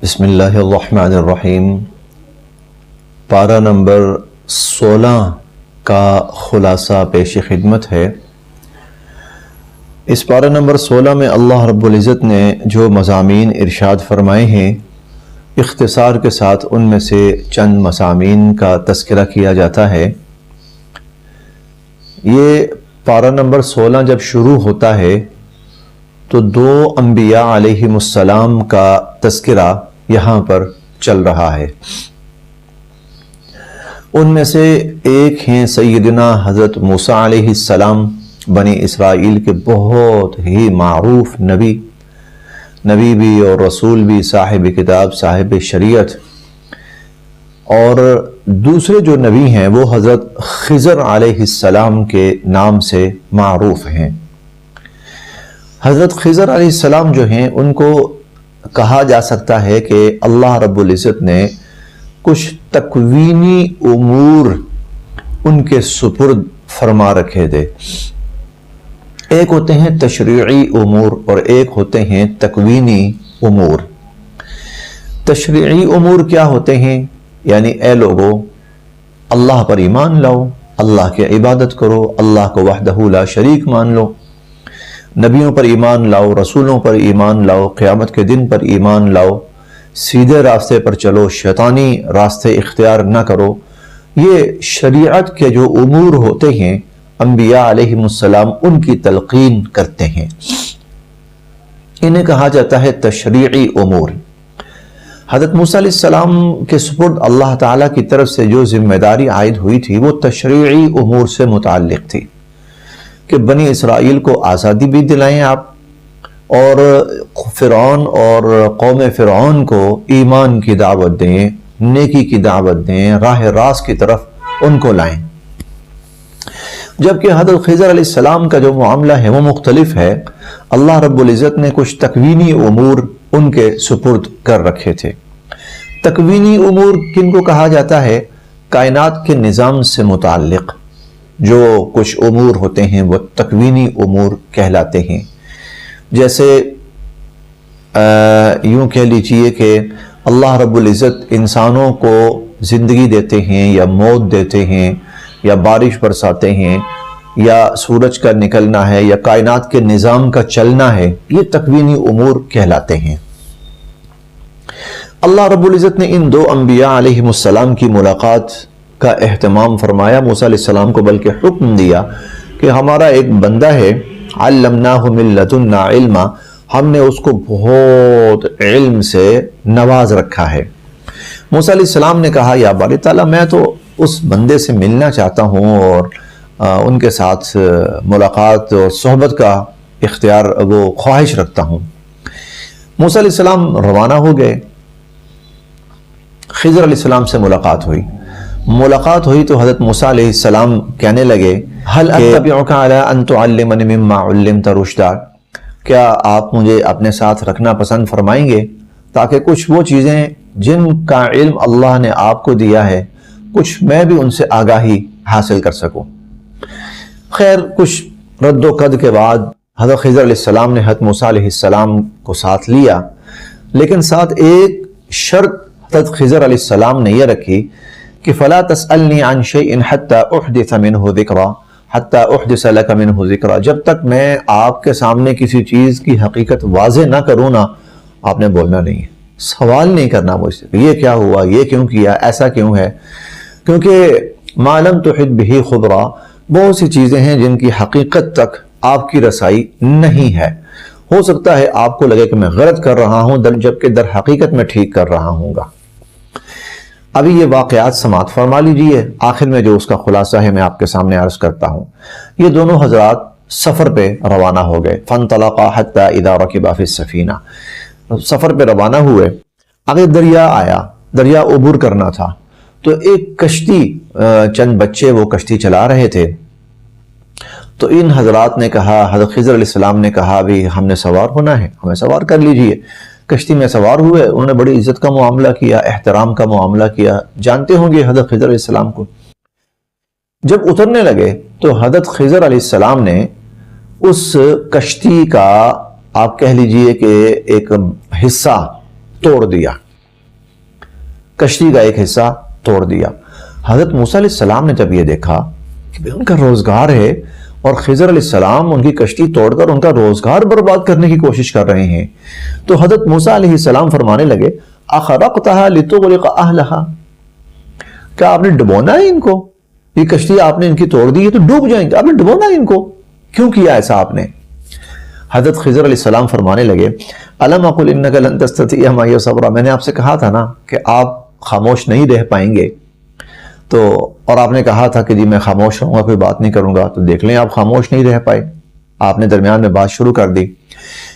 بسم اللہ الرحمن الرحیم۔ پارہ نمبر 16 کا خلاصہ پیش خدمت ہے۔ اس پارہ نمبر 16 میں اللہ رب العزت نے جو مضامین ارشاد فرمائے ہیں، اختصار کے ساتھ ان میں سے چند مضامین کا تذکرہ کیا جاتا ہے۔ یہ پارہ نمبر 16 جب شروع ہوتا ہے تو دو انبیاء علیہم السلام کا تذکرہ یہاں پر چل رہا ہے۔ ان میں سے ایک ہیں سیدنا حضرت موسیٰ علیہ السلام، بنی اسرائیل کے بہت ہی معروف نبی بھی اور رسول بھی، صاحب کتاب، صاحب شریعت۔ اور دوسرے جو نبی ہیں وہ حضرت خضر علیہ السلام کے نام سے معروف ہیں۔ حضرت خضر علیہ السلام جو ہیں ان کو کہا جا سکتا ہے کہ اللہ رب العزت نے کچھ تکوینی امور ان کے سپرد فرما رکھے تھے۔ ایک ہوتے ہیں تشریعی امور اور ایک ہوتے ہیں تکوینی امور۔ تشریعی امور کیا ہوتے ہیں؟ یعنی اے لوگو، اللہ پر ایمان لاؤ، اللہ کی عبادت کرو، اللہ کو وحدہ لا شریک مان لو، نبیوں پر ایمان لاؤ، رسولوں پر ایمان لاؤ، قیامت کے دن پر ایمان لاؤ، سیدھے راستے پر چلو، شیطانی راستے اختیار نہ کرو۔ یہ شریعت کے جو امور ہوتے ہیں انبیاء علیہم السلام ان کی تلقین کرتے ہیں، انہیں کہا جاتا ہے تشریعی امور۔ حضرت موسیٰ علیہ السلام کے سپرد اللہ تعالیٰ کی طرف سے جو ذمہ داری عائد ہوئی تھی وہ تشریعی امور سے متعلق تھی کہ بنی اسرائیل کو آزادی بھی دلائیں آپ، اور فرعون اور قوم فرعون کو ایمان کی دعوت دیں، نیکی کی دعوت دیں، راہ راست کی طرف ان کو لائیں۔ جبکہ حضرت خضر علیہ السلام کا جو معاملہ ہے وہ مختلف ہے۔ اللہ رب العزت نے کچھ تکوینی امور ان کے سپرد کر رکھے تھے۔ تکوینی امور کن کو کہا جاتا ہے؟ کائنات کے نظام سے متعلق جو کچھ امور ہوتے ہیں وہ تکوینی امور کہلاتے ہیں۔ جیسے یوں کہہ لیجئے کہ اللہ رب العزت انسانوں کو زندگی دیتے ہیں یا موت دیتے ہیں یا بارش برساتے ہیں یا سورج کا نکلنا ہے یا کائنات کے نظام کا چلنا ہے، یہ تکوینی امور کہلاتے ہیں۔ اللہ رب العزت نے ان دو انبیاء علیہم السلام کی ملاقات کا اہتمام فرمایا، موسیٰ علیہ السلام کو بلکہ حکم دیا کہ ہمارا ایک بندہ ہے، علمناہ من لدنا علما، ہم نے اس کو بہت علم سے نواز رکھا ہے۔ موسیٰ علیہ السلام نے کہا یا باری تعالیٰ، میں تو اس بندے سے ملنا چاہتا ہوں اور ان کے ساتھ ملاقات اور صحبت کا اختیار وہ خواہش رکھتا ہوں۔ موسیٰ علیہ السلام روانہ ہو گئے، خضر علیہ السلام سے ملاقات ہوئی تو حضرت موسیٰ علیہ السلام کہنے لگے هل اتبعک علی ان تعلمنی مما علمت رشدا، کیا آپ مجھے اپنے ساتھ رکھنا پسند فرمائیں گے تاکہ کچھ وہ چیزیں جن کا علم اللہ نے آپ کو دیا ہے کچھ میں بھی ان سے آگاہی حاصل کر سکوں۔ خیر، کچھ رد و قد کے بعد حضرت خضر علیہ السلام نے حضرت موسیٰ علیہ السلام کو ساتھ لیا، لیکن ساتھ ایک شرط حضرت خضر علیہ السلام نے یہ رکھی کہ فلا تسألنی عن شیء حتی احدث منہ ذکرا حتی احدث لک منہ ذکرا، جب تک میں آپ کے سامنے کسی چیز کی حقیقت واضح نہ کروں نا، آپ نے بولنا نہیں ہے، سوال نہیں کرنا مجھ سے یہ کیا ہوا، یہ کیوں کیا، ایسا کیوں ہے، کیونکہ ما لم تحط بہ خبرا، بہت سی چیزیں ہیں جن کی حقیقت تک آپ کی رسائی نہیں ہے۔ ہو سکتا ہے آپ کو لگے کہ میں غلط کر رہا ہوں جبکہ در حقیقت میں ٹھیک کر رہا ہوں گا۔ ابھی یہ واقعات سماعت فرما لیجئے، آخر میں جو اس کا خلاصہ ہے میں آپ کے سامنے عرض کرتا ہوں۔ یہ دونوں حضرات سفر پہ روانہ ہو گئے، فانطلقا حتی اذا رکبا فی السفینہ، سفر پہ روانہ ہوئے، آگے دریا آیا، دریا عبور کرنا تھا، تو ایک کشتی، چند بچے وہ کشتی چلا رہے تھے، تو ان حضرات نے کہا، حضرت خضر علیہ السلام نے کہا بھی ہم نے سوار ہونا ہے، ہمیں سوار کر لیجئے۔ کشتی میں سوار ہوئے، انہوں نے بڑی عزت کا معاملہ کیا، احترام کا معاملہ کیا، جانتے ہوں گے حضرت خضر علیہ السلام کو۔ جب اترنے لگے تو حضرت خضر علیہ السلام نے اس کشتی کا آپ کہہ لیجئے کہ ایک حصہ توڑ دیا، کشتی کا ایک حصہ توڑ دیا۔ حضرت موسیٰ علیہ السلام نے جب یہ دیکھا کہ ان کا روزگار ہے اور خضر علیہ السلام ان کی کشتی توڑ کر ان کا روزگار برباد کرنے کی کوشش کر رہے ہیں، تو حضرت موسیٰ علیہ السلام فرمانے لگے اخرقتها لتغرق اہلها، کیا آپ نے ڈبونا ہے ان کو؟ یہ کشتی آپ نے ان کی توڑ دی ہے تو ڈوب جائیں گے، آپ نے ڈبونا ہے ان کو، کیوں کیا ایسا آپ نے؟ حضرت خضر علیہ السلام فرمانے لگے الم اقل انک لن تستطیع معی صبرا، میں نے آپ سے کہا تھا نا کہ آپ خاموش نہیں رہ پائیں گے، تو اور آپ نے کہا تھا کہ جی میں خاموش رہوں گا، کوئی بات نہیں کروں گا، تو دیکھ لیں آپ خاموش نہیں رہ پائے، آپ نے درمیان میں بات شروع کر دی۔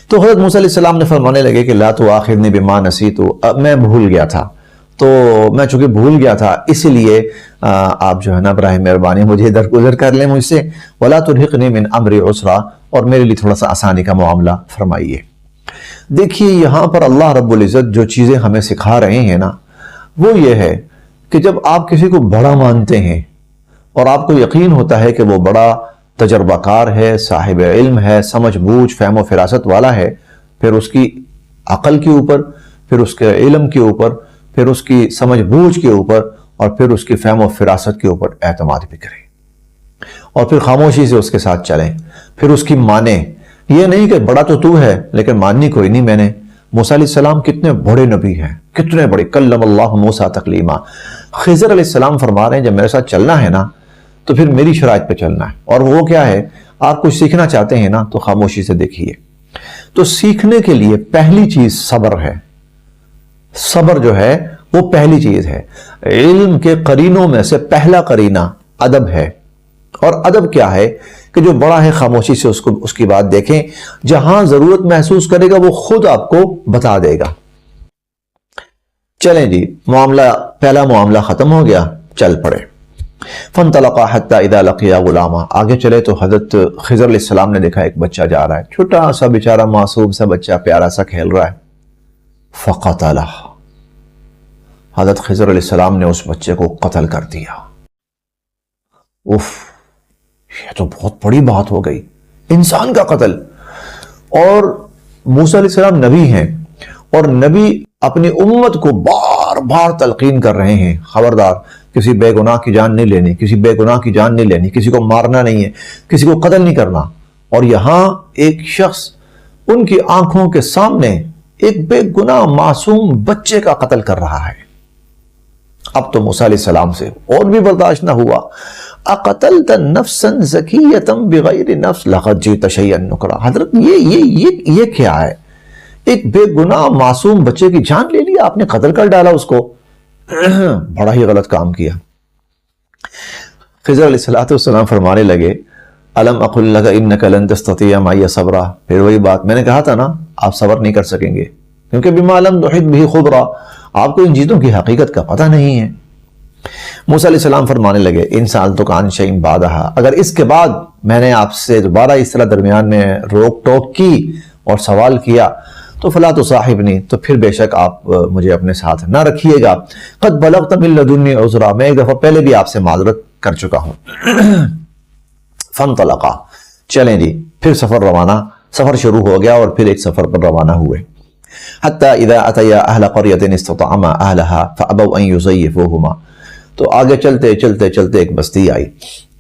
تو حضرت موسیٰ علیہ السلام نے فرمانے لگے کہ لا تؤاخذنی بما نسیت، میں بھول گیا تھا، تو میں چونکہ بھول گیا تھا اسی لیے آپ جو ہے نا براہ مہربانی مجھے درگزر کر لیں مجھ سے، ولا ترهقنی من امری عسرا، اور میرے لیے تھوڑا سا آسانی کا معاملہ فرمائیے۔ دیکھیے یہاں پر اللہ رب العزت جو چیزیں ہمیں سکھا رہے ہیں نا وہ یہ ہے کہ جب آپ کسی کو بڑا مانتے ہیں اور آپ کو یقین ہوتا ہے کہ وہ بڑا تجربہ کار ہے، صاحب علم ہے، سمجھ بوجھ فہم و فراست والا ہے، پھر اس کی عقل کے اوپر، پھر اس کے علم کے اوپر، پھر اس کی سمجھ بوجھ کے اوپر، اور پھر اس کی فہم و فراست کے اوپر اعتماد بھی کریں اور پھر خاموشی سے اس کے ساتھ چلیں، پھر اس کی مانیں۔ یہ نہیں کہ بڑا تو ہے لیکن ماننی کوئی نہیں میں نے۔ موسیٰ علیہ السلام کتنے بڑے نبی ہیں، کتنے بڑے، کلم اللہ موسیٰ تکلیما۔ خضر علیہ السلام فرما رہے ہیں جب میرے ساتھ چلنا ہے نا تو پھر میری شرائط پہ چلنا ہے، اور وہ کیا ہے، آپ کچھ سیکھنا چاہتے ہیں نا تو خاموشی سے دیکھیے۔ تو سیکھنے کے لیے پہلی چیز صبر ہے، صبر جو ہے وہ پہلی چیز ہے۔ علم کے قرینوں میں سے پہلا قرینہ ادب ہے، اور ادب کیا ہے کہ جو بڑا ہے خاموشی سے اس کی بات دیکھیں، جہاں ضرورت محسوس کرے گا وہ خود آپ کو بتا دے گا۔ چلیں جی، پہلا معاملہ ختم ہو گیا، چل پڑے۔ فانطلقا حتی اذا لقیا غلاما، آگے چلے تو حضرت خضر علیہ السلام نے دیکھا ایک بچہ جا رہا ہے، چھوٹا سا بیچارہ معصوم سا بچہ پیارا سا کھیل رہا ہے۔ فقتلہ، حضرت خضر علیہ السلام نے اس بچے کو قتل کر دیا۔ اف، یہ تو بہت بڑی بات ہو گئی، انسان کا قتل۔ اور موسیٰ علیہ السلام نبی ہیں، اور نبی اپنی امت کو بار بار تلقین کر رہے ہیں، خبردار کسی بے گناہ کی جان نہیں لینی، کسی بے گناہ کی جان نہیں لینی، کسی کو مارنا نہیں ہے، کسی کو قتل نہیں کرنا۔ اور یہاں ایک شخص ان کی آنکھوں کے سامنے ایک بے گناہ معصوم بچے کا قتل کر رہا ہے۔ اب تو موسیٰ علیہ السلام سے اور بھی برداشت نہ ہوا۔ اقتلت نفسا زکیۃ بغیر نفس لقد جئت شیئا نکرا، حضرت یہ کیا ہے؟ ایک بے گناہ معصوم بچے کی جان لے لی آپ نے، قتل کر ڈالا اس کو، بڑا ہی غلط کام کیا۔ خضر علیہ السلام فرمانے لگے الم اقل لک انک لن تستطیع معی صبرا، پھر وہی بات میں نے کہا تھا نا آپ صبر نہیں کر سکیں گے، کیونکہ بما لم تحط بہ خبرا، آپ کو ان چیزوں کی حقیقت کا پتہ نہیں ہے۔ موسیٰ علیہ السلام فرمانے لگے ان سألتک عن شیء بعدھا، اگر اس کے بعد میں نے آپ سے دوبارہ اس طرح درمیان میں روک ٹوک کی اور سوال کیا تو فلا تصاحبنی، تو پھر بے شک آپ مجھے اپنے ساتھ نہ رکھیے گا، قد بلغت من لدنی عذرا، میں ایک دفعہ پہلے بھی آپ سے معذرت کر چکا ہوں۔ فانطلقا، چلیں جی، پھر سفر شروع ہو گیا اور پھر ایک سفر پر روانہ ہوئے۔ حتی اذا اتیا اہل قریۃ استطعما اہلہا فابوا ان یضیفوہما، تو آگے چلتے چلتے چلتے ایک بستی آئی،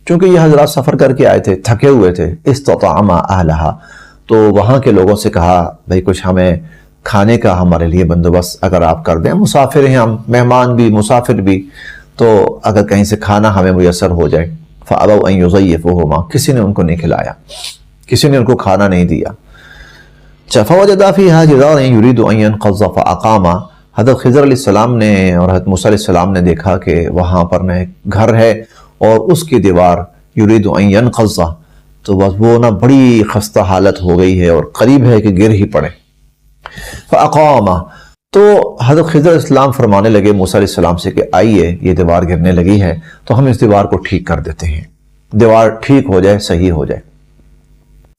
چونکہ یہ حضرات سفر کر کے آئے تھے، تھکے ہوئے تھے۔ استطعما اہلہا، تو وہاں کے لوگوں سے کہا بھئی کچھ ہمیں کھانے کا ہمارے لیے بندوبست اگر آپ کر دیں، مسافر ہیں ہم، مہمان بھی مسافر بھی، تو اگر کہیں سے کھانا ہمیں میسر ہو جائے۔ فابوا ان یضیفوہما، کسی نے ان کو نہیں کھلایا، کسی نے ان کو کھانا نہیں دیا۔ فوجدا فیہا جدارا یرید ان ینقض فاقاما، حضرت خضر علیہ السلام نے اور حضرت موسیٰ علیہ السلام نے دیکھا کہ وہاں پر ایک گھر ہے اور اس کی دیوار یرید ان ینقض، تو بس وہ نا بڑی خستہ حالت ہو گئی ہے اور قریب ہے کہ گر ہی پڑے۔ فاقاما، تو حضرت خضر علیہ السلام فرمانے لگے موسیٰ علیہ السلام سے کہ آئیے یہ دیوار گرنے لگی ہے تو ہم اس دیوار کو ٹھیک کر دیتے ہیں، دیوار ٹھیک ہو جائے، صحیح ہو جائے۔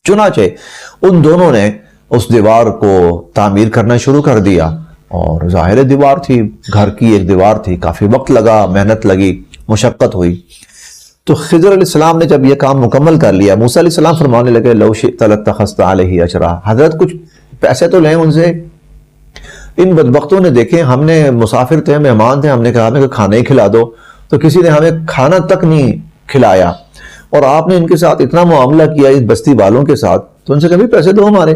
چنانچہ ان دونوں نے اس دیوار کو تعمیر کرنا شروع کر دیا، اور ظاہر دیوار تھی، گھر کی ایک دیوار تھی، کافی وقت لگا، محنت لگی، مشقت ہوئی۔ تو خضر علیہ السلام نے جب یہ کام مکمل کر لیا، موسیٰ علیہ السلام فرمانے لگے لو شئت لاتخذت علیہ اجرا، حضرت کچھ پیسے تو لیں ان سے، ان بدبختوں نے دیکھیں، ہم نے مسافر تھے، مہمان تھے، ہم نے کہا ہمیں کہ کھانا ہی کھلا دو، تو کسی نے ہمیں کھانا تک نہیں کھلایا، اور آپ نے ان کے ساتھ اتنا معاملہ کیا اس بستی والوں کے ساتھ، تو ان سے کبھی پیسے دو ہمارے،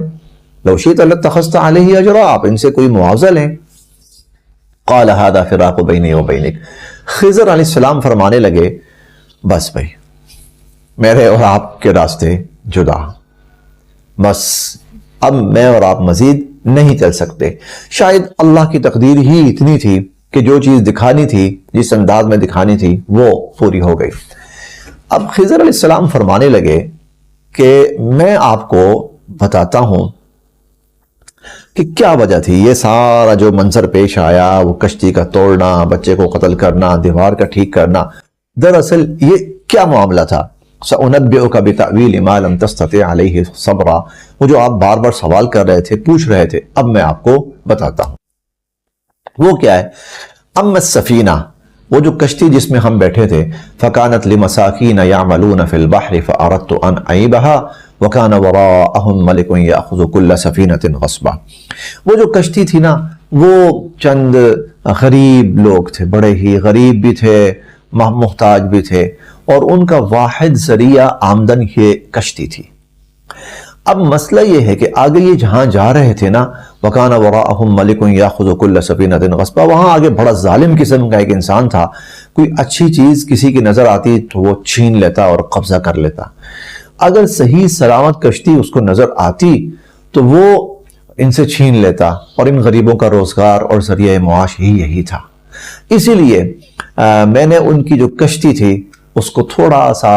لو شئت لاتخذت علیہ اجرا، آپ ان سے کوئی معاوضہ لیں۔ قال هذا فراق بینی و بینک، خضر علیہ السلام فرمانے لگے بس بھائی میرے اور آپ کے راستے جدا، بس اب میں اور آپ مزید نہیں چل سکتے۔ شاید اللہ کی تقدیر ہی اتنی تھی کہ جو چیز دکھانی تھی، جس انداز میں دکھانی تھی، وہ پوری ہو گئی۔ اب خضر علیہ السلام فرمانے لگے کہ میں آپ کو بتاتا ہوں کہ کیا وجہ تھی یہ سارا جو منظر پیش آیا، وہ کشتی کا توڑنا، بچے کو قتل کرنا، دیوار کا ٹھیک کرنا، دراصل یہ کیا معاملہ تھا؟ سأنبئك بتأویل ما لم تستطع علیہ صبرا، وہ جو آپ بار بار سوال کر رہے تھے، پوچھ رہے تھے، اب میں آپ کو بتاتا ہوں۔ وہ کیا ہے؟ اما السفینہ، وہ جو کشتی جس میں ہم بیٹھے تھے، فکانت لمساکین یعملون فی البحر فاردت ان اعیبها وکان وراءہم ملک یاخذ کل سفینۃ غصبا، وہ جو کشتی تھی نا، وہ چند غریب لوگ تھے، بڑے ہی غریب بھی تھے، محتاج بھی تھے، اور ان کا واحد ذریعہ آمدن یہ کشتی تھی۔ اب مسئلہ یہ ہے کہ آگے یہ جہاں جا رہے تھے نا، وَكَانَ وَرَاءَهُمْ مَلِكٌ يَأْخُذُ كُلَّ سَفِينَةٍ غَصْبًا، وہاں آگے بڑا ظالم قسم کا ایک انسان تھا، کوئی اچھی چیز کسی کی نظر آتی تو وہ چھین لیتا اور قبضہ کر لیتا۔ اگر صحیح سلامت کشتی اس کو نظر آتی تو وہ ان سے چھین لیتا، اور ان غریبوں کا روزگار اور ذریعہ معاش ہی یہی تھا۔ اسی لیے میں نے ان کی جو کشتی تھی اس کو تھوڑا سا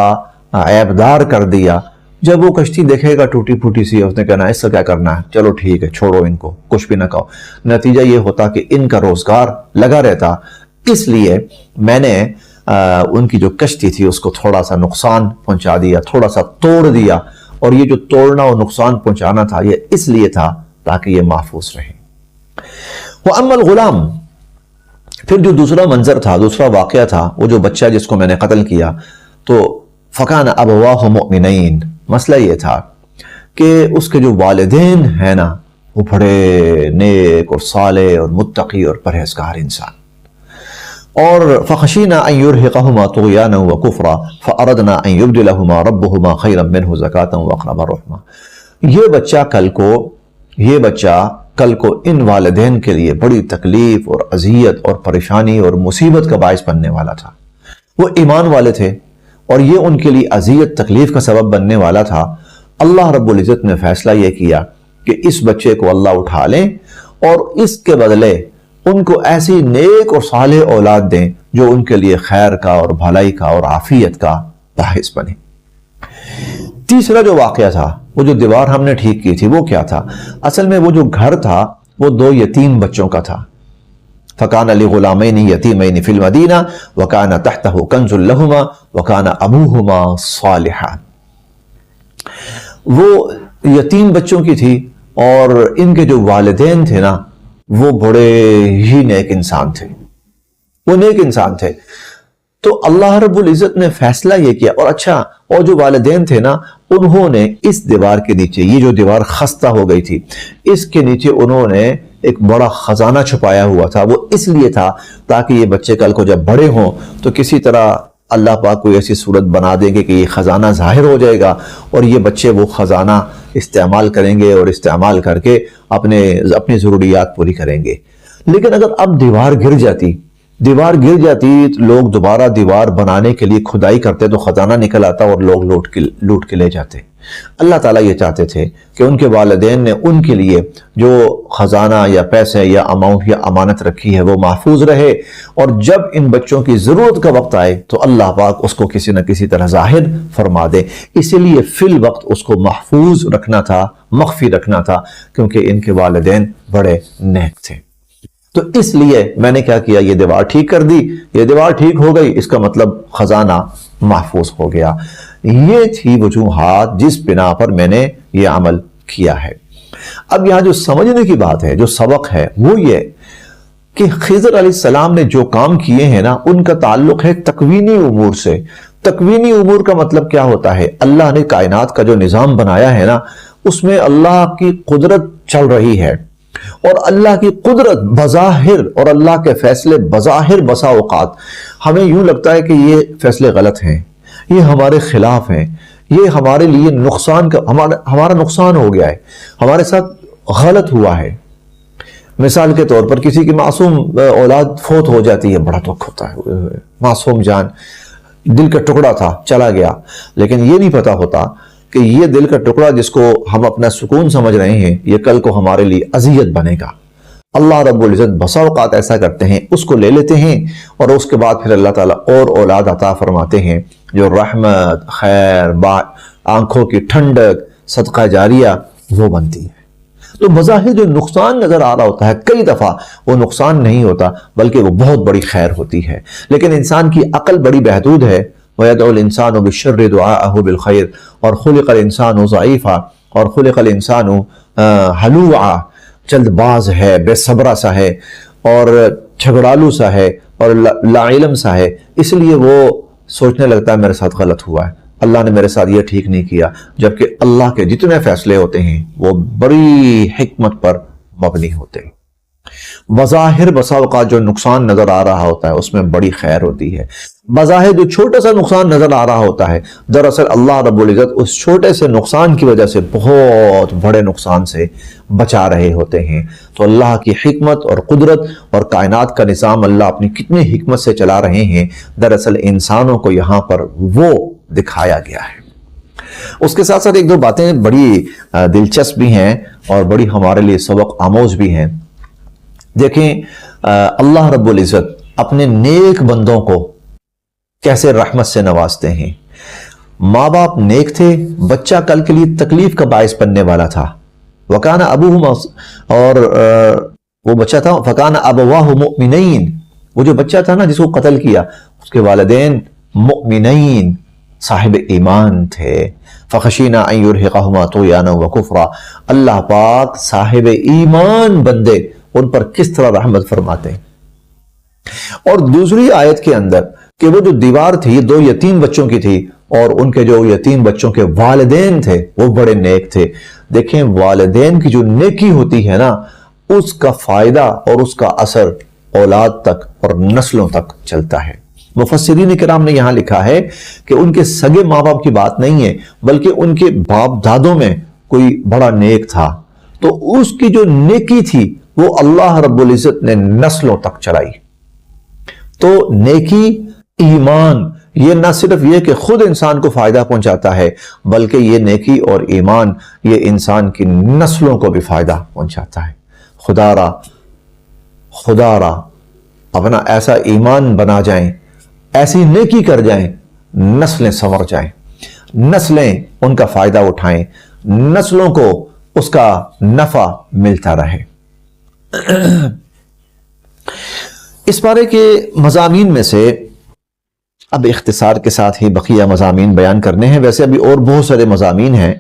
عیبدار کر دیا۔ جب وہ کشتی دیکھے گا ٹوٹی پھوٹی سی، اس نے کہنا اس سے کیا کرنا ہے، چلو ٹھیک ہے چھوڑو ان کو، کچھ بھی نہ کہو۔ نتیجہ یہ ہوتا کہ ان کا روزگار لگا رہتا، اس لیے میں نے ان کی جو کشتی تھی اس کو تھوڑا سا نقصان پہنچا دیا، تھوڑا سا توڑ دیا، اور یہ جو توڑنا اور نقصان پہنچانا تھا یہ اس لیے تھا تاکہ یہ محفوظ رہے۔ وَأَمَّا الْغُلَامُ، پھر جو دوسرا منظر تھا، دوسرا واقعہ تھا، وہ جو بچہ جس کو میں نے قتل کیا، تو فَكَانَ أَبَوَاهُ مُؤْمِنَيْنِ، مسئلہ یہ تھا کہ اس کے جو والدین ہیں نا، وہ بڑے نیک اور صالح اور متقی اور پرہیزگار انسان، اور فَخَشِينَا أَن يُرْهِقَهُمَا طُغْيَانًا وَكُفْرًا فَأَرَدْنَا أَن يُبْدِلَهُمَا رَبُّهُمَا خَيْرًا مِّنْهُ زَكَاةً وَأَقْرَبَ رُحْمًا، یہ بچہ کل کو ان والدین کے لیے بڑی تکلیف اور اذیت اور پریشانی اور مصیبت کا باعث بننے والا تھا۔ وہ ایمان والے تھے اور یہ ان کے لیے اذیت تکلیف کا سبب بننے والا تھا۔ اللہ رب العزت نے فیصلہ یہ کیا کہ اس بچے کو اللہ اٹھا لیں اور اس کے بدلے ان کو ایسی نیک اور صالح اولاد دیں جو ان کے لیے خیر کا اور بھلائی کا اور عافیت کا باعث بنے۔ تیسرا جو واقعہ تھا، وہ جو دیوار ہم نے ٹھیک کی تھی، وہ کیا تھا؟ اصل میں وہ جو گھر تھا وہ دو یتیم بچوں کا تھا۔ فَكَانَ لِغُلَامَيْنِ يَتِيمَيْنِ فِي الْمَدِينَةِ وَكَانَ تَحْتَهُ كَنْزٌ لَهُمَا وَكَانَ أَبُوهُمَا صَالِحًا، وہ یتیم بچوں کی تھی اور ان کے جو والدین تھے نا، وہ بڑے ہی نیک انسان تھے، وہ نیک انسان تھے۔ تو اللہ رب العزت نے فیصلہ یہ کیا، اور اچھا، اور جو والدین تھے نا، انہوں نے اس دیوار کے نیچے، یہ جو دیوار خستہ ہو گئی تھی، اس کے نیچے انہوں نے ایک بڑا خزانہ چھپایا ہوا تھا۔ وہ اس لیے تھا تاکہ یہ بچے کل کو جب بڑے ہوں تو کسی طرح اللہ پاک کوئی ایسی صورت بنا دیں گے کہ یہ خزانہ ظاہر ہو جائے گا اور یہ بچے وہ خزانہ استعمال کریں گے اور استعمال کر کے اپنی ضروریات پوری کریں گے۔ لیکن اگر اب دیوار گر جاتی لوگ دوبارہ دیوار بنانے کے لیے کھدائی کرتے تو خزانہ نکل آتا اور لوگ لوٹ کے لے جاتے۔ اللہ تعالیٰ یہ چاہتے تھے کہ ان کے والدین نے ان کے لیے جو خزانہ یا پیسے یا اماؤنٹ یا امانت رکھی ہے وہ محفوظ رہے، اور جب ان بچوں کی ضرورت کا وقت آئے تو اللہ پاک اس کو کسی نہ کسی طرح ظاہر فرما دے۔ اسی لیے فی الوقت اس کو محفوظ رکھنا تھا، مخفی رکھنا تھا، کیونکہ ان کے والدین بڑے نیک تھے۔ تو اس لیے میں نے کیا کیا، یہ دیوار ٹھیک کر دی۔ یہ دیوار ٹھیک ہو گئی، اس کا مطلب خزانہ محفوظ ہو گیا۔ یہ تھی وجوہات جس بنا پر میں نے یہ عمل کیا ہے۔ اب یہاں جو سمجھنے کی بات ہے، جو سبق ہے، وہ یہ کہ خضر علیہ السلام نے جو کام کیے ہیں نا، ان کا تعلق ہے تکوینی امور سے۔ تکوینی امور کا مطلب کیا ہوتا ہے؟ اللہ نے کائنات کا جو نظام بنایا ہے نا، اس میں اللہ کی قدرت چل رہی ہے، اور اللہ کی قدرت بظاہر اور اللہ کے فیصلے بظاہر بسا اوقات ہمیں یوں لگتا ہے کہ یہ فیصلے غلط ہیں، یہ ہمارے خلاف ہیں، یہ ہمارے لیے نقصان کا ہمارا نقصان ہو گیا ہے، ہمارے ساتھ غلط ہوا ہے۔ مثال کے طور پر کسی کی معصوم اولاد فوت ہو جاتی ہے، بڑا دکھ ہوتا ہے، معصوم جان دل کا ٹکڑا تھا چلا گیا، لیکن یہ نہیں پتا ہوتا کہ یہ دل کا ٹکڑا جس کو ہم اپنا سکون سمجھ رہے ہیں یہ کل کو ہمارے لیے اذیت بنے گا۔ اللہ رب العزت بسا اوقات ایسا کرتے ہیں، اس کو لے لیتے ہیں اور اس کے بعد پھر اللہ تعالیٰ اور اولاد عطا فرماتے ہیں جو رحمت، خیر، آنکھوں کی ٹھنڈک، صدقہ جاریہ وہ بنتی ہے۔ تو بظاہر جو نقصان نظر آ رہا ہوتا ہے کئی دفعہ وہ نقصان نہیں ہوتا بلکہ وہ بہت بڑی خیر ہوتی ہے، لیکن انسان کی عقل بڑی محدود ہے۔ وَيَدْعُ الْإِنسَانُ بِالشَّرِّ دُعَاءَهُ بِالْخَيْرِ، اور خلق الانسان ضعیفا، اور خلق الانسان ہلوعا، جلد باز ہے، بے صبرا سا ہے اور جھگڑالو سا ہے اور لا علم سا ہے، اس لیے وہ سوچنے لگتا ہے میرے ساتھ غلط ہوا ہے، اللہ نے میرے ساتھ یہ ٹھیک نہیں کیا، جبکہ اللہ کے جتنے فیصلے ہوتے ہیں وہ بڑی حکمت پر مبنی ہوتے ہیں۔ بظاہر بسا اوقات جو نقصان نظر آ رہا ہوتا ہے اس میں بڑی خیر ہوتی ہے، بظاہر جو چھوٹا سا نقصان نظر آ رہا ہوتا ہے دراصل اللہ رب العزت اس چھوٹے سے نقصان کی وجہ سے بہت بڑے نقصان سے بچا رہے ہوتے ہیں۔ تو اللہ کی حکمت اور قدرت اور کائنات کا نظام اللہ اپنی کتنی حکمت سے چلا رہے ہیں، دراصل انسانوں کو یہاں پر وہ دکھایا گیا ہے۔ اس کے ساتھ ساتھ ایک دو باتیں بڑی دلچسپ بھی ہیں اور بڑی ہمارے لیے سبق آموز بھی ہیں۔ دیکھیں اللہ رب العزت اپنے نیک بندوں کو کیسے رحمت سے نوازتے ہیں۔ ماں باپ نیک تھے، بچہ کل کے لیے تکلیف کا باعث بننے والا تھا، وَكَانَ أَبُوهُمَا، اور وہ بچہ تھا فَكَانَ أَبَوَاهُ مُؤْمِنَيْن، وہ جو بچہ تھا نا جس کو قتل کیا اس کے والدین مؤمنین صاحب ایمان تھے۔ فَخَشِينَا أَن يُرْهِقَهُمَا طُغْيَانًا وَكُفْرًا، اللہ پاک صاحب ایمان بندے ان پر کس طرح رحمت فرماتے ہیں۔ اور دوسری آیت کے اندر کہ وہ جو دیوار تھی دو یتیم بچوں کی تھی اور ان کے جو یتیم بچوں کے والدین تھے وہ بڑے نیک تھے۔ دیکھیں والدین کی جو نیکی ہوتی ہے نا اس کا فائدہ اور اس کا اثر اولاد تک اور نسلوں تک چلتا ہے۔ مفسرین کرام نے یہاں لکھا ہے کہ ان کے سگے ماں باپ کی بات نہیں ہے بلکہ ان کے باپ دادوں میں کوئی بڑا نیک تھا تو اس کی جو نیکی تھی وہ اللہ رب العزت نے نسلوں تک چلائی۔ تو نیکی، ایمان، یہ نہ صرف یہ کہ خود انسان کو فائدہ پہنچاتا ہے بلکہ یہ نیکی اور ایمان یہ انسان کی نسلوں کو بھی فائدہ پہنچاتا ہے۔ خدا را اپنا ایسا ایمان بنا جائیں، ایسی نیکی کر جائیں، نسلیں سنور جائیں، نسلیں ان کا فائدہ اٹھائیں، نسلوں کو اس کا نفع ملتا رہے۔ اس بارے کے مضامین میں سے اب اختصار کے ساتھ ہی بقیہ مضامین بیان کرنے ہیں، ویسے ابھی اور بہت سارے مضامین ہیں۔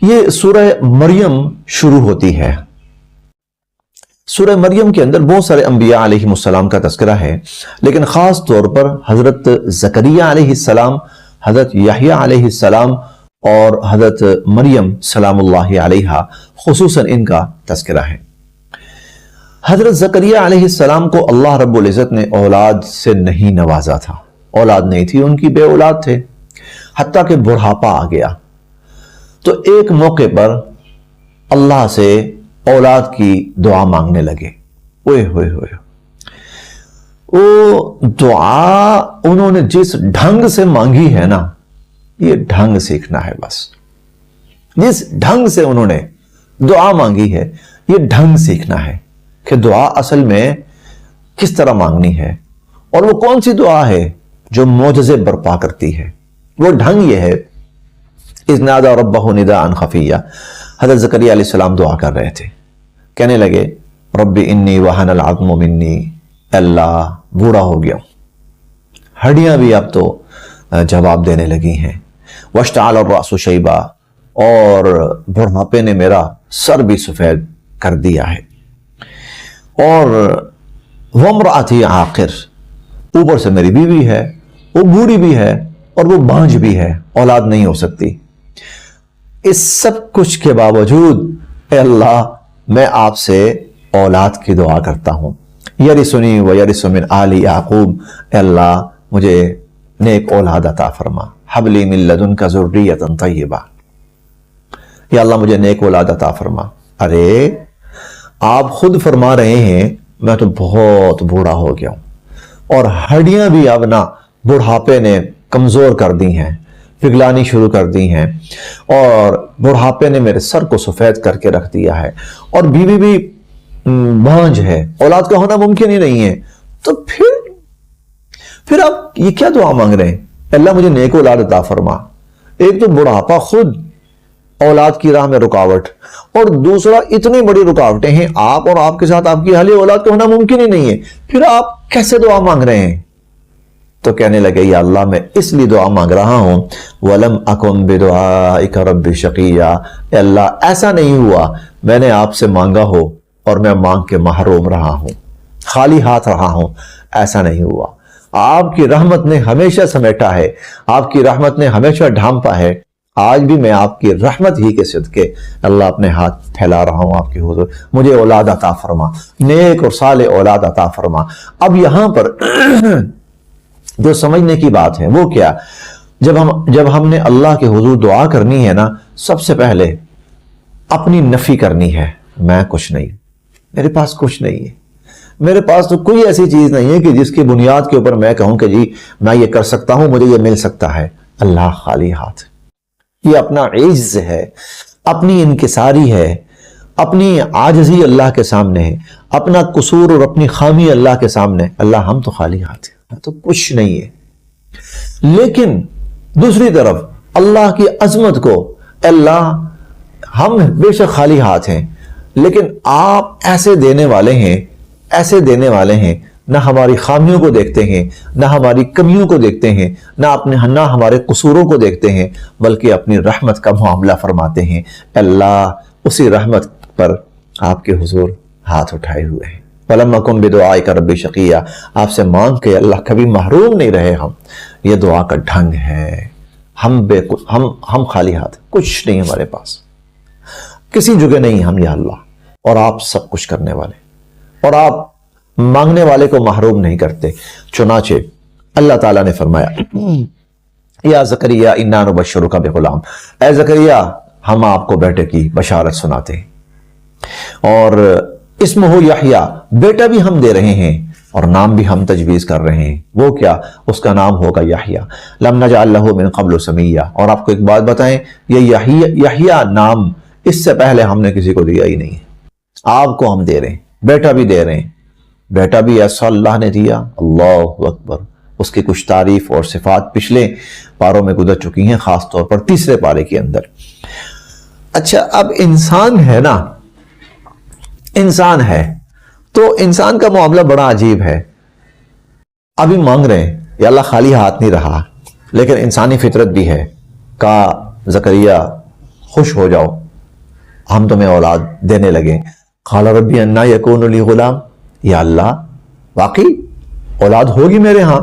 یہ سورہ مریم شروع ہوتی ہے۔ سورہ مریم کے اندر بہت سارے انبیاء علیہ السلام کا تذکرہ ہے، لیکن خاص طور پر حضرت زکریا علیہ السلام، حضرت یحییٰ علیہ السلام اور حضرت مریم سلام اللہ علیہا خصوصاً ان کا تذکرہ ہے۔ حضرت زکریا علیہ السلام کو اللہ رب العزت نے اولاد سے نہیں نوازا تھا، اولاد نہیں تھی، ان کی بے اولاد تھے، حتیٰ کہ بڑھاپا آ گیا تو ایک موقع پر اللہ سے اولاد کی دعا مانگنے لگے۔ اوئے ہوئے ہوئے، وہ دعا انہوں نے جس ڈھنگ سے مانگی ہے نا، یہ ڈھنگ سیکھنا ہے بس۔ جس ڈھنگ سے انہوں نے دعا مانگی ہے یہ ڈھنگ سیکھنا ہے کہ دعا اصل میں کس طرح مانگنی ہے اور وہ کون سی دعا ہے جو معجزے برپا کرتی ہے۔ وہ ڈھنگ یہ ہے، اذ نادى ربه نداء خفيا، حضرت زکریا علیہ السلام دعا کر رہے تھے، کہنے لگے رب انی وہن العظم منی، اللہ بوڑھا ہو گیا، ہڈیاں بھی اب تو جواب دینے لگی ہیں، واشتعل الرأس شیبا، اور بڑھاپے نے میرا سر بھی سفید کر دیا ہے، اور وامرأتی عاقر، اوپر سے میری بیوی ہے، وہ بوڑھی بھی ہے اور وہ بانجھ بھی ہے، اولاد نہیں ہو سکتی۔ اس سب کچھ کے باوجود اے اللہ میں آپ سے اولاد کی دعا کرتا ہوں، یرثنی و یرث من آل یعقوب، اے اللہ مجھے نیک اولاد عطا فرما، حب لی من لدنک ذریۃ طیبہ، یا اللہ مجھے نیک اولاد عطا فرما۔ ارے آپ خود فرما رہے ہیں میں تو بہت بوڑھا ہو گیا ہوں، اور ہڈیاں بھی اب نہ بڑھاپے نے کمزور کر دی ہیں، پگھلانی شروع کر دی ہیں، اور بڑھاپے نے میرے سر کو سفید کر کے رکھ دیا ہے، اور بیوی بھی بانجھ ہے، اولاد کا ہونا ممکن ہی نہیں ہے، تو پھر آپ یہ کیا دعا مانگ رہے ہیں؟ اللہ مجھے نیک اولاد عطا فرما۔ ایک تو بڑھاپا خود اولاد کی راہ میں رکاوٹ، اور دوسرا اتنی بڑی رکاوٹیں ہیں، آپ اور آپ کے ساتھ آپ کی اہل اولاد کا ہونا ممکن ہی نہیں ہے، پھر آپ کیسے دعا مانگ رہے ہیں؟ تو کہنے لگے یا اللہ میں اس لیے دعا مانگ رہا ہوں، وَلَمْ أَكُنْ بِدُعَائِكَ رَبِّ شَقِيًّا، اے اللہ ایسا نہیں ہوا میں نے آپ سے مانگا ہو اور میں مانگ کے محروم رہا ہوں، خالی ہاتھ رہا ہوں، ایسا نہیں ہوا۔ آپ کی رحمت نے ہمیشہ سمیٹا ہے، آپ کی رحمت نے ہمیشہ ڈھانپا ہے، آج بھی میں آپ کی رحمت ہی کے صدقے اللہ اپنے ہاتھ پھیلا رہا ہوں آپ کے حضور، مجھے اولاد عطا فرما، نیک اور صالح اولاد عطا فرما۔ اب یہاں پر جو سمجھنے کی بات ہے وہ کیا؟ جب ہم نے اللہ کے حضور دعا کرنی ہے نا، سب سے پہلے اپنی نفی کرنی ہے، میں کچھ نہیں، میرے پاس کچھ نہیں ہے، میرے پاس تو کوئی ایسی چیز نہیں ہے کہ جس کی بنیاد کے اوپر میں کہوں کہ جی میں یہ کر سکتا ہوں، مجھے یہ مل سکتا ہے۔ اللہ خالی ہاتھ، یہ اپنا عجز ہے، اپنی انکساری ہے، اپنی عاجزی اللہ کے سامنے ہے، اپنا قصور اور اپنی خامی اللہ کے سامنے۔ اللہ ہم تو خالی ہاتھ ہیں، تو کچھ نہیں ہے۔ لیکن دوسری طرف اللہ کی عظمت کو، اللہ ہم بے شک خالی ہاتھ ہیں، لیکن آپ ایسے دینے والے ہیں، ایسے دینے والے ہیں، نہ ہماری خامیوں کو دیکھتے ہیں، نہ ہماری کمیوں کو دیکھتے ہیں، نہ ہمارے قصوروں کو دیکھتے ہیں، بلکہ اپنی رحمت کا معاملہ فرماتے ہیں۔ اللہ اسی رحمت پر آپ کے حضور ہاتھ اٹھائے ہوئے ہیں۔ وَلَمْ أَكُنْ بِدُعَائِكَ رَبِّ شَقِيًّا، آپ سے مانگ کے اللہ کبھی محروم نہیں رہے ہم۔ یہ دعا کا ڈھنگ ہے۔ ہم خالی ہاتھ، کچھ نہیں ہمارے پاس، کسی جگہ نہیں ہم، یا اللہ، اور آپ سب کچھ کرنے والے، اور آپ مانگنے والے کو محروم نہیں کرتے۔ چنانچہ اللہ تعالیٰ نے فرمایا یا زکریا انا نبشرک بغلام، اے زکریا ہم آپ کو بیٹے کی بشارت سناتے ہیں، اور اسمہ یحییٰ، بیٹا بھی ہم دے رہے ہیں، اور نام بھی ہم تجویز کر رہے ہیں۔ وہ کیا؟ اس کا نام ہوگا یحییٰ۔ لم نجعل لہ من قبل سمیہ، اور آپ کو ایک بات بتائیں، یہ یحییٰ نام اس سے پہلے ہم نے کسی کو دیا ہی نہیں ہے، آپ کو ہم دے رہے ہیں، بیٹا بھی دے رہے ہیں۔ بیٹا بھی ایسا اللہ نے دیا، اللہ اکبر۔ اس کی کچھ تعریف اور صفات پچھلے پاروں میں گزر چکی ہیں، خاص طور پر تیسرے پارے کے اندر۔ اچھا، اب انسان ہے نا، انسان ہے تو انسان کا معاملہ بڑا عجیب ہے۔ ابھی مانگ رہے ہیں، یا اللہ خالی ہاتھ نہیں رہا، لیکن انسانی فطرت بھی ہے۔ کہا زکریا خوش ہو جاؤ، ہم تمہیں اولاد دینے لگے۔ قال ربی انا یکون لی غلام، یا اللہ واقعی اولاد ہوگی میرے ہاں،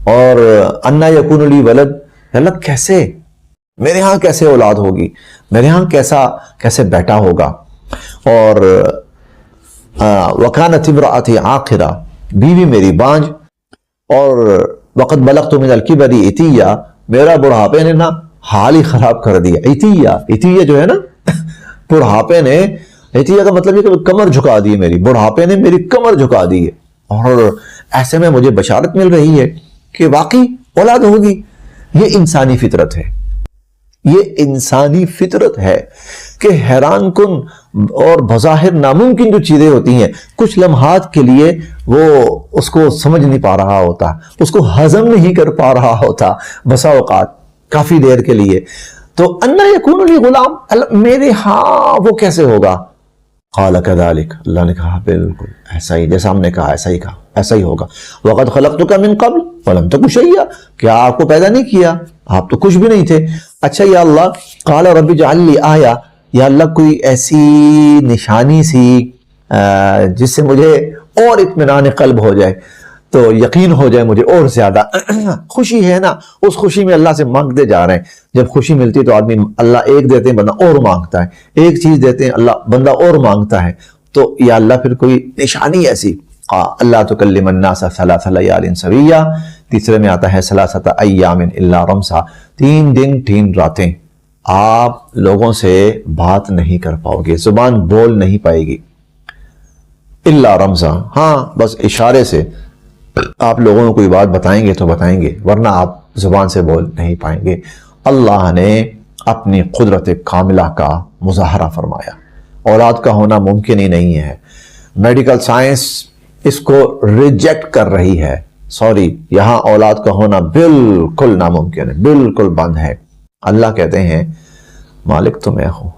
اور انا یکون لی ولد، یا اللہ کیسے میرے ہاں کیسے اولاد ہوگی، میرے ہاں کیسے بیٹا ہوگا۔ اور وکانت امرأتی عاقرہ، بیوی میری بانج، اور وقد بلغت من الکبر عتیہ، میرا بڑھاپے نے نا حال ہی خراب کر دیا۔ عتیہ جو ہے نا، بڑھاپے نے، عتیہ کا مطلب یہ کہ کمر جھکا دی میری، بڑھاپے نے میری کمر جھکا دی ہے، اور ایسے میں مجھے بشارت مل رہی ہے کہ واقعی اولاد ہوگی۔ یہ انسانی فطرت ہے، یہ انسانی فطرت ہے کہ حیران کن اور بظاہر ناممکن جو چیزیں ہوتی ہیں، کچھ لمحات کے لیے وہ اس کو سمجھ نہیں پا رہا ہوتا، اس کو ہضم نہیں کر پا رہا ہوتا، بسا اوقات کافی دیر کے لیے۔ تو انا یکون لی غلام، میرے ہاں وہ کیسے ہوگا؟ قال کذالک، اللہ نے کہا بالکل ایسا ہی، جیسا ہم نے کہا ایسا ہی کہا، ایسا ہی ہوگا۔ وقد خلقتک من قبل ولم تک شیئا، کیا آپ کو پیدا نہیں کیا، آپ تو کچھ بھی نہیں تھے۔ اچھا یا اللہ، قال رب اجعل لی آیہ، یا اللہ کوئی ایسی نشانی سی جس سے مجھے اور اطمینان قلب ہو جائے، تو یقین ہو جائے مجھے اور زیادہ خوشی ہے نا، اس خوشی میں اللہ سے مانگتے جا رہے ہیں. جب خوشی ملتی ہے تو آدمی، اللہ ایک دیتے ہیں بندہ اور مانگتا ہے، ایک چیز دیتے ہیں اللہ بندہ اور مانگتا ہے. تو یا اللہ پھر کوئی نشانی ایسی، اللہ تکلم الناس ثلاث لیال سویہ، تیسرے میں آتا ہے ثلاثۃ ایام الا رمزا، 3 دن 3 راتیں آپ لوگوں سے بات نہیں کر پاؤ گے، زبان بول نہیں پائے گی. الا رمزا، ہاں بس اشارے سے آپ لوگوں کو کوئی بات بتائیں گے تو بتائیں گے، ورنہ آپ زبان سے بول نہیں پائیں گے. اللہ نے اپنی قدرت کاملہ کا مظاہرہ فرمایا. اولاد کا ہونا ممکن ہی نہیں ہے. میڈیکل سائنس اس کو ریجیکٹ کر رہی ہے. سوری، یہاں اولاد کا ہونا بالکل ناممکن ہے، بالکل بند ہے. اللہ کہتے ہیں مالک تو میں ہوں،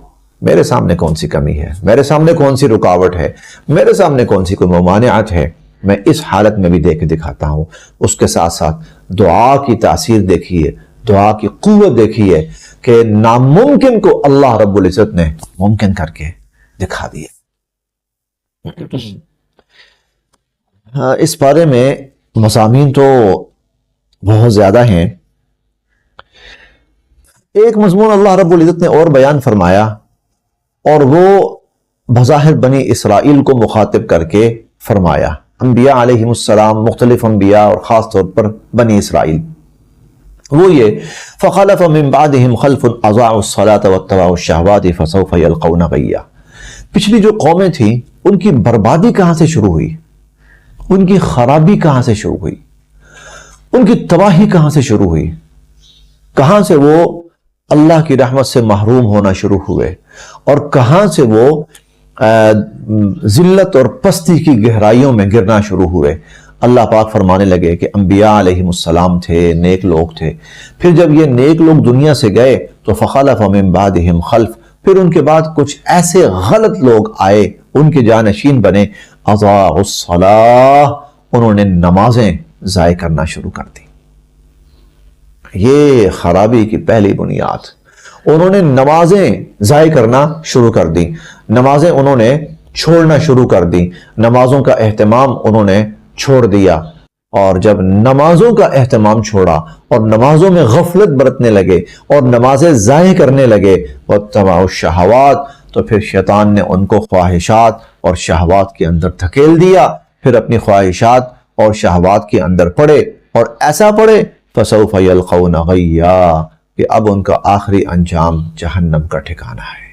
میرے سامنے کون سی کمی ہے، میرے سامنے کون سی رکاوٹ ہے، میرے سامنے کون سی کوئی ممانعت ہے. میں اس حالت میں بھی دیکھ کے دکھاتا ہوں. اس کے ساتھ ساتھ دعا کی تاثیر دیکھیے، دعا کی قوت دیکھیے کہ ناممکن کو اللہ رب العزت نے ممکن کر کے دکھا دیا. اس بارے میں مضامین تو بہت زیادہ ہیں. ایک مضمون اللہ رب العزت نے اور بیان فرمایا، اور وہ بظاہر بنی اسرائیل کو مخاطب کر کے فرمایا. انبیاء علیہ السلام، مختلف انبیاء اور خاص طور پر بنی اسرائیل. وہ یہ فخلف من بعدهم خلف اضاعوا الصلاة واتبعوا الشهوات فسوف يلقون غیا. پچھلی جو قومیں تھیں ان کی بربادی کہاں سے شروع ہوئی، ان کی خرابی کہاں سے شروع ہوئی، ان کی تباہی کہاں سے شروع ہوئی، کہاں سے وہ اللہ کی رحمت سے محروم ہونا شروع ہوئے، اور کہاں سے وہ ذلت اور پستی کی گہرائیوں میں گرنا شروع ہوئے. اللہ پاک فرمانے لگے کہ انبیاء علیہ السلام تھے، نیک لوگ تھے. پھر جب یہ نیک لوگ دنیا سے گئے تو فخلف من بعدهم خلف، پھر ان کے بعد کچھ ایسے غلط لوگ آئے، ان کے جانشین بنے. اضاعوا الصلاۃ، انہوں نے نمازیں ضائع کرنا شروع کر دی. یہ خرابی کی پہلی بنیاد. انہوں نے نمازیں ضائع کرنا شروع کر دی، نمازیں انہوں نے چھوڑنا شروع کر دی، نمازوں کا اہتمام انہوں نے چھوڑ دیا. اور جب نمازوں کا اہتمام چھوڑا اور نمازوں میں غفلت برتنے لگے اور نمازیں ضائع کرنے لگے، واتبعوا الشہوات، تو پھر شیطان نے ان کو خواہشات اور شہوات کے اندر دھکیل دیا. پھر اپنی خواہشات اور شہوات کے اندر پڑے، اور ایسا پڑے فسوف یلقون غیا، کہ اب ان کا آخری انجام جہنم کا ٹھکانہ ہے.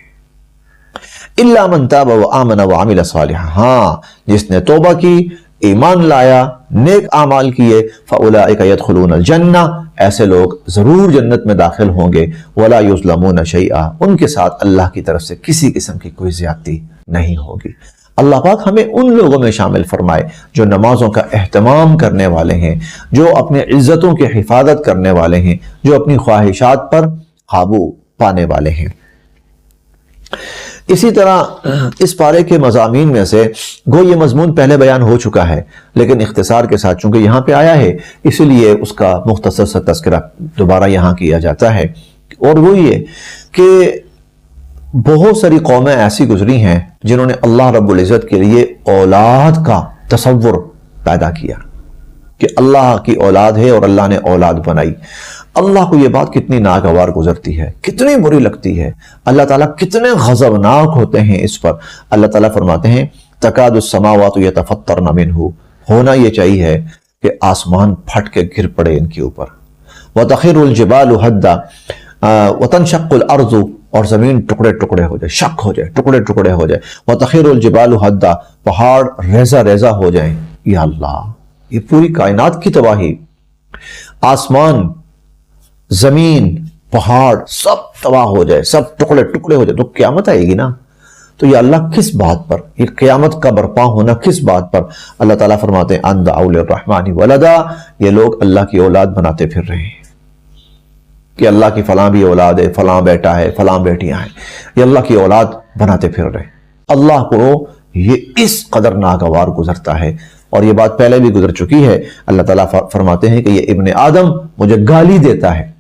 الا من تاب وآمن وعمل صالحا، ہاں جس نے توبہ کی، ایمان لایا، نیک اعمال کیے، فاولئک يدخلون الجنہ، ایسے لوگ ضرور جنت میں داخل ہوں گے. ولا یظلمون شیئا، ان کے ساتھ اللہ کی طرف سے کسی قسم کی کوئی زیادتی نہیں ہوگی. اللہ پاک ہمیں ان لوگوں میں شامل فرمائے جو نمازوں کا اہتمام کرنے والے ہیں، جو اپنے عزتوں کی حفاظت کرنے والے ہیں، جو اپنی خواہشات پر قابو پانے والے ہیں. اسی طرح اس پارے کے مضامین میں سے گو یہ مضمون پہلے بیان ہو چکا ہے، لیکن اختصار کے ساتھ چونکہ یہاں پہ آیا ہے اسی لیے اس کا مختصر سا تذکرہ دوبارہ یہاں کیا جاتا ہے. اور وہ یہ کہ بہت ساری قومیں ایسی گزری ہیں جنہوں نے اللہ رب العزت کے لیے اولاد کا تصور پیدا کیا کہ اللہ کی اولاد ہے اور اللہ نے اولاد بنائی. اللہ کو یہ بات کتنی ناگوار گزرتی ہے، کتنی بری لگتی ہے. اللہ تعالیٰ کتنے غضبناک ہوتے ہیں اس پر. اللہ تعالیٰ فرماتے ہیں تکاد السماوات یتفطرن منہ، ہونا یہ چاہیے کہ آسمان پھٹ کے گر پڑے ان کے اوپر. وتخر الجبال حدا وتنشق الارض، اور زمین ٹکڑے ٹکڑے ہو جائے، شق ہو جائے، ٹکڑے ٹکڑے ہو جائے. وتخر الجبال حدا، پہاڑ ریزہ ریزہ ہو جائیں. یا اللہ، یہ پوری کائنات کی تباہی، آسمان، زمین، پہاڑ سب تباہ ہو جائے، سب ٹکڑے ٹکڑے ہو جائے، تو قیامت آئے گی نا. تو یہ اللہ کس بات پر، یہ قیامت کا برپا ہونا کس بات پر؟ اللہ تعالیٰ فرماتے ہیں ان دعوا للرحمن ولدا، یہ لوگ اللہ کی اولاد بناتے پھر رہے ہیں کہ اللہ کی فلاں بھی اولاد ہے، فلاں بیٹا ہے، فلاں بیٹیاں ہیں، یہ اللہ کی اولاد بناتے پھر رہے. اللہ کو یہ اس قدر ناگوار گزرتا ہے، اور یہ بات پہلے بھی گزر چکی ہے. اللہ تعالیٰ فرماتے ہیں کہ یہ ابن آدم مجھے گالی دیتا ہے.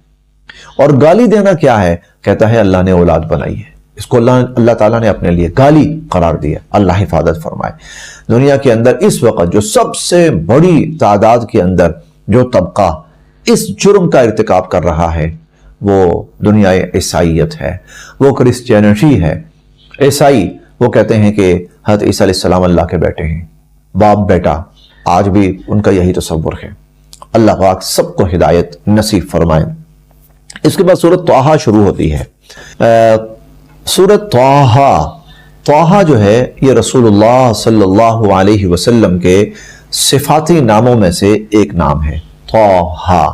اور گالی دینا کیا ہے؟ کہتا ہے اللہ نے اولاد بنائی ہے. اس کو اللہ تعالیٰ نے اپنے لیے گالی قرار دیا۔ اللہ حفاظت فرمائے۔ دنیا کے اندر اس وقت جو سب سے بڑی تعداد کے اندر جو طبقہ اس جرم کا ارتکاب کر رہا ہے وہ دنیا عیسائیت ہے، وہ کرسچینٹی ہے۔ عیسائی وہ کہتے ہیں کہ حضرت عیسیٰ علیہ السلام اللہ کے بیٹے ہیں، باپ بیٹا، آج بھی ان کا یہی تصور ہے۔ اللہ پاک سب کو ہدایت نصیب فرمائے۔ اس کے بعد سورۃ طٰہٰ شروع ہوتی ہے۔ سورۃ طٰہٰ جو ہے یہ رسول اللہ صلی اللہ علیہ وسلم کے صفاتی ناموں میں سے ایک نام ہے، طٰہٰ۔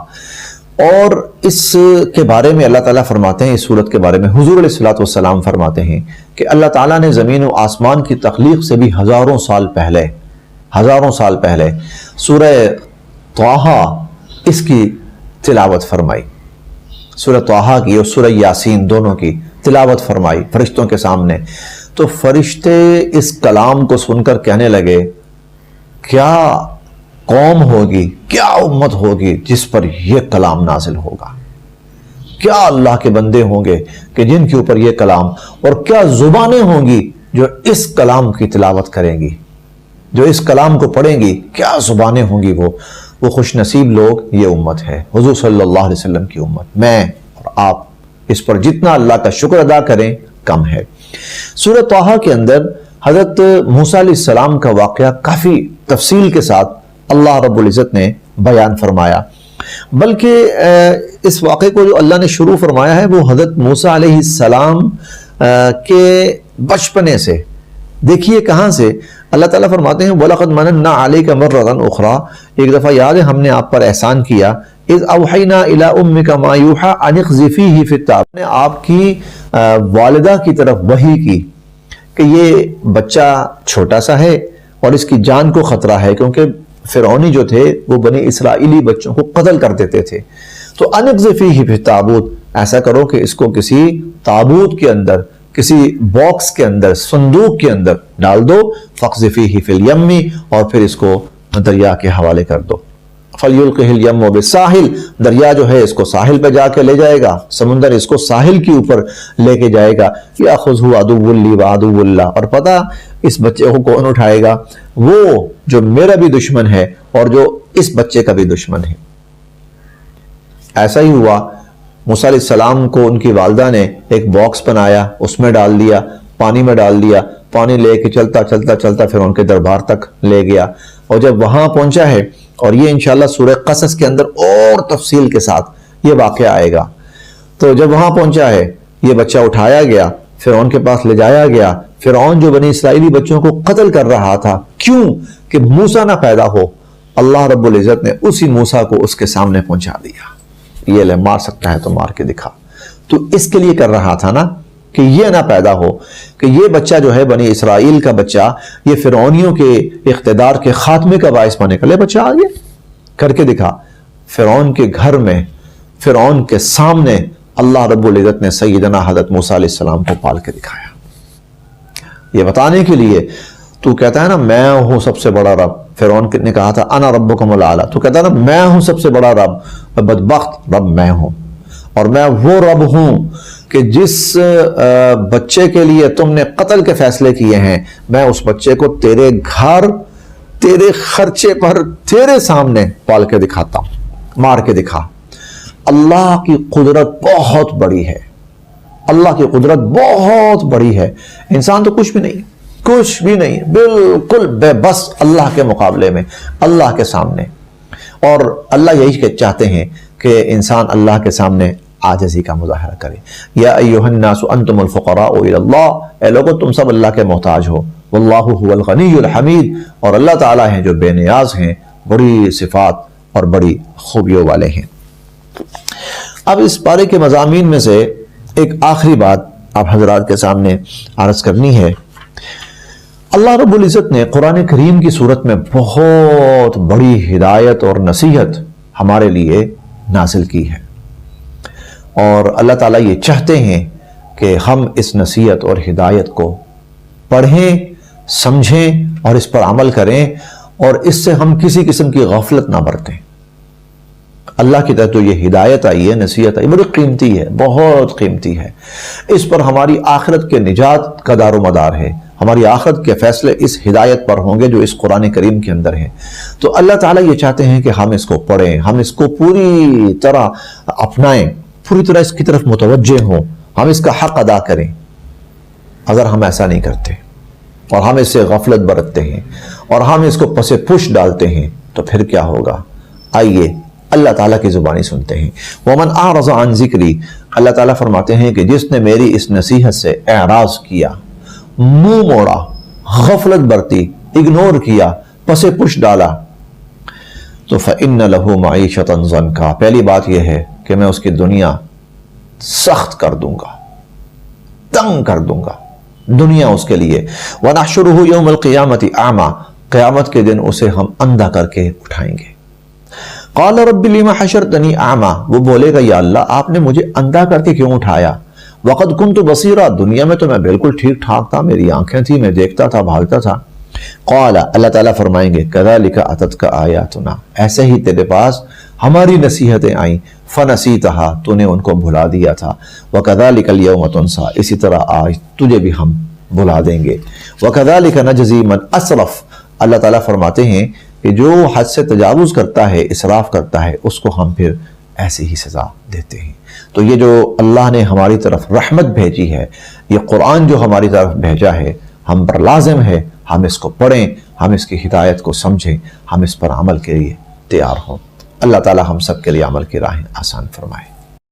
اور اس کے بارے میں اللہ تعالیٰ فرماتے ہیں، اس سورت کے بارے میں حضور علیہ الصلوۃ والسلام فرماتے ہیں کہ اللہ تعالیٰ نے زمین و آسمان کی تخلیق سے بھی ہزاروں سال پہلے سورہ طٰہٰ اس کی تلاوت فرمائی، سورہ طٰہٰ کی اور سورہ یاسین دونوں کی تلاوت فرمائی فرشتوں کے سامنے۔ تو فرشتے اس کلام کو سن کر کہنے لگے کیا قوم ہوگی، کیا امت ہوگی جس پر یہ کلام نازل ہوگا، کیا اللہ کے بندے ہوں گے کہ جن کے اوپر یہ کلام، اور کیا زبانیں ہوں گی جو اس کلام کی تلاوت کریں گی، جو اس کلام کو پڑھیں گی، کیا زبانیں ہوں گی۔ وہ خوش نصیب لوگ یہ امت ہے، حضور صلی اللہ علیہ وسلم کی امت۔ میں اور آپ اس پر جتنا اللہ کا شکر ادا کریں کم ہے۔ سورۃ طٰہٰ کے اندر حضرت موسیٰ علیہ السلام کا واقعہ کافی تفصیل کے ساتھ اللہ رب العزت نے بیان فرمایا، بلکہ اس واقعے کو جو اللہ نے شروع فرمایا ہے وہ حضرت موسیٰ علیہ السلام کے بچپنے سے۔ دیکھیے کہاں سے اللہ تعالیٰ فرماتے ہیں وَلَقَدْ مَنَنَّا عَلَيْكَ مَرَّةً أُخْرَىٰ، ایک دفعہ یاد ہے ہم نے آپ پر احسان کیا، اِذْ أَوْحَيْنَا إِلَىٰ أُمِّكَ مَا يُوحَىٰ أَنِ اقْذِفِيهِ فِي التَّابُوتِ، نے آپ کی والدہ کی طرف وحی کی کہ یہ بچہ چھوٹا سا ہے اور اس کی جان کو خطرہ ہے، کیونکہ فرعونی جو تھے وہ بنی اسرائیلی بچوں کو قتل کر دیتے تھے۔ تو أَنِ اقْذِفِيهِ فِي التَّابُوتِ، ایسا کرو کہ اس کو کسی تابوت کے اندر، کسی باکس کے اندر، صندوق کے اندر ڈال دو، فَاقْذِفِيهِ فِي الْيَمِّ، اور پھر اس کو دریا کے حوالے کر دو، فَلْيُلْقِهِ الْيَمُّ بِالسَّاحِلِ، دریا جو ہے اس کو ساحل پہ جا کے لے جائے گا، سمندر اس کو ساحل کے اوپر لے کے جائے گا، يَأْخُذْهُ عَدُوٌّ لِّي وَعَدُوٌّ لَّهُ، اور پتہ اس بچے کو کون اٹھائے گا؟ وہ جو میرا بھی دشمن ہے اور جو اس بچے کا بھی دشمن ہے۔ ایسا ہی ہوا، موسیٰ علیہ السلام کو ان کی والدہ نے ایک باکس بنایا، اس میں ڈال دیا، پانی میں ڈال دیا، پانی لے کے چلتا پھر ان کے دربار تک لے گیا، اور جب وہاں پہنچا ہے، اور یہ انشاءاللہ سورہ قصص کے اندر اور تفصیل کے ساتھ یہ واقعہ آئے گا، تو جب وہاں پہنچا ہے یہ بچہ اٹھایا گیا، فرعون کے پاس لے جایا گیا۔ فرعون جو بنی اسرائیلی بچوں کو قتل کر رہا تھا، کیوں کہ موسیٰ نہ پیدا ہو، اللہ رب العزت نے اسی موسیٰ کو اس کے سامنے پہنچا دیا، یہ لے مار سکتا ہے تو مار کے دکھا۔ تو اس کے لیے کر رہا تھا نا کہ یہ نہ پیدا ہو کہ یہ بچہ جو ہے بنی اسرائیل کا بچہ یہ فرعونیوں کے اقتدار کے خاتمے کا باعث بنے، کلے بچہ آگے کر کے دکھا۔ فرعون کے گھر میں، فرعون کے سامنے اللہ رب العزت نے سیدنا حضرت موسیٰ علیہ السلام کو پال کے دکھایا، یہ بتانے کے لیے۔ تو کہتا ہے نا میں ہوں سب سے بڑا رب، فرعون نے کہا تھا انا ربکم الاعلی، تو کہتا ہے نا میں ہوں سب سے بڑا رب، بدبخت رب میں ہوں، اور میں وہ رب ہوں کہ جس بچے کے لیے تم نے قتل کے فیصلے کیے ہیں، میں اس بچے کو تیرے گھر، تیرے خرچے پر، تیرے سامنے پال کے دکھاتا ہوں، مار کے دکھا۔ اللہ کی قدرت بہت بڑی ہے، اللہ کی قدرت بہت بڑی ہے، انسان تو کچھ بھی نہیں، کچھ بھی نہیں، بالکل بے بس اللہ کے مقابلے میں، اللہ کے سامنے۔ اور اللہ یہی چاہتے ہیں کہ انسان اللہ کے سامنے عاجزی کا مظاہرہ کرے۔ یا ایھا الناس انتم الفقراء الی اللہ، اے لوگو تم سب اللہ کے محتاج ہو، واللہ هو الغنی الحمید، اور اللہ تعالیٰ ہیں جو بے نیاز ہیں، بڑی صفات اور بڑی خوبیوں والے ہیں۔ اب اس پارے کے مضامین میں سے ایک آخری بات آپ حضرات کے سامنے عرض کرنی ہے۔ اللہ رب العزت نے قرآن کریم کی صورت میں بہت بڑی ہدایت اور نصیحت ہمارے لیے نازل کی ہے، اور اللہ تعالیٰ یہ چاہتے ہیں کہ ہم اس نصیحت اور ہدایت کو پڑھیں، سمجھیں اور اس پر عمل کریں، اور اس سے ہم کسی قسم کی غفلت نہ برتیں۔ اللہ کی طرف تو یہ ہدایت آئی ہے، نصیحت آئی، بڑی قیمتی ہے، بہت قیمتی ہے۔ اس پر ہماری آخرت کے نجات کا دار و مدار ہے، ہماری آخرت کے فیصلے اس ہدایت پر ہوں گے جو اس قرآن کریم کے اندر ہے۔ تو اللہ تعالیٰ یہ چاہتے ہیں کہ ہم اس کو پڑھیں، ہم اس کو پوری طرح اپنائیں، پوری طرح اس کی طرف متوجہ ہوں، ہم اس کا حق ادا کریں۔ اگر ہم ایسا نہیں کرتے اور ہم اس سے غفلت برتتے ہیں اور ہم اس کو پس پش ڈالتے ہیں تو پھر کیا ہوگا؟ آئیے اللہ تعالیٰ کی زبانی سنتے ہیں۔ وَمَنْ أَعْرَضَ عَنْ ذِكْرِي، اللہ تعالیٰ فرماتے ہیں کہ جس نے میری اس نصیحت سے اعراض کیا، منہ موڑا، غفلت برتی، اگنور کیا، پس پش ڈالا، تو فَإِنَّ لَهُ مَعِيشَةً ضَنْكَا، پہلی بات یہ ہے کہ میں اس کی دنیا سخت کر دوں گا، تنگ کر دوں گا دنیا اس کے لیے۔ وَنَحْشُرُهُ يَوْمَ الْقِيَامَةِ أَعْمَى، قیامت کے دن اسے ہم اندھا کر کے اٹھائیں گے۔ قال رب لما حشرتنی اعمی، وہ بولے گا یا اللہ آپ نے مجھے اندھا کر کے کیوں اٹھایا؟ وقد كنت بصیرا، دنیا میں تو میں بالکل ٹھیک ٹھاک تھا، میری آنکھیں تھیں، میں دیکھتا تھا، بھالتا تھا۔ قال، اللہ تعالیٰ فرمائیں گے كذلك اتتك آیاتنا، ایسے ہی تیرے پاس ہماری نصیحتیں آئیں، فنسیتها، تو نے ان کو بھلا دیا تھا، وكذلك اليوم تنسى، اسی طرح آج تجھے بھی ہم بھلا دیں گے۔ وكذلك نجزی من اسرف، اللہ تعالیٰ فرماتے ہیں کہ جو حد سے تجاوز کرتا ہے، اسراف کرتا ہے، اس کو ہم پھر ایسی ہی سزا دیتے ہیں۔ تو یہ جو اللہ نے ہماری طرف رحمت بھیجی ہے، یہ قرآن جو ہماری طرف بھیجا ہے، ہم پر لازم ہے ہم اس کو پڑھیں، ہم اس کی ہدایت کو سمجھیں، ہم اس پر عمل کے لیے تیار ہوں۔ اللہ تعالی ہم سب کے لیے عمل کی راہیں آسان فرمائے۔